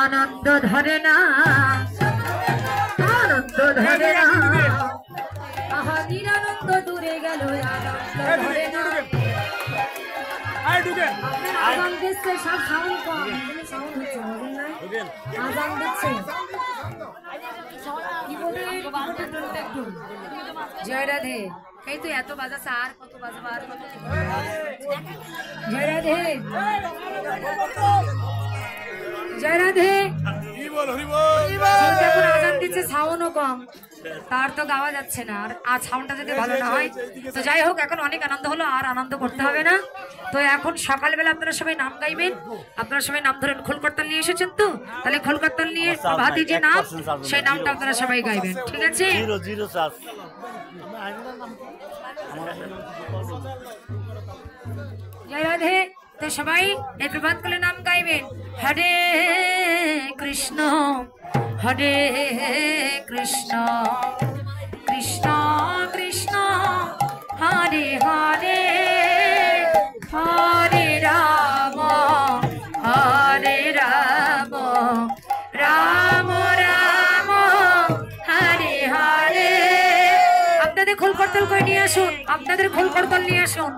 আনন্দ ধরে না, আনন্দ ধরে না, আহা নিরানন্দ দূরে গেল, আনন্দ ধরে না। আজান দিচ্ছে, সব সাউন্ড কম, সাউন্ড হচ্ছে আজান দিচ্ছে। জয় রাধে। এই তো এত বাজাচ্ছে, আর কত বাজাবো, আর কত। জয় রাধে, জয় রাধে। যখন আজান দিচ্ছে সাউন্ডও কম, তার তো গাওয়া যাচ্ছে না। আর সাউন্ডটা যদি ভালো না হয় তো যাই হোক, এখন অনেক আনন্দ হলো, আর আনন্দ করতে হবে না। তো এখন সকালবেলা আপনারা সবাই নাম গাইবেন। আপনারা সবাই নাম ধরেন, খোলকর্তাল নিয়ে এসেছেন তো, তাহলে খোলকর্তাল নিয়ে প্রভাতী যে নাম, সেই নামটা আপনারা সবাই গাইবেন, ঠিক আছে? জয় রাধে। তো সবাই এই প্রভাত কালে নাম গাইবেন, হরে কৃষ্ণ হরে কৃষ্ণ কৃষ্ণ কৃষ্ণ হরে হরে, হরে রাম হরে রাম, রাম রাম হরে হরে। আপনাদের খোল করতাল করে নিয়ে আসুন, আপনাদের খোল করতাল নিয়ে আসুন।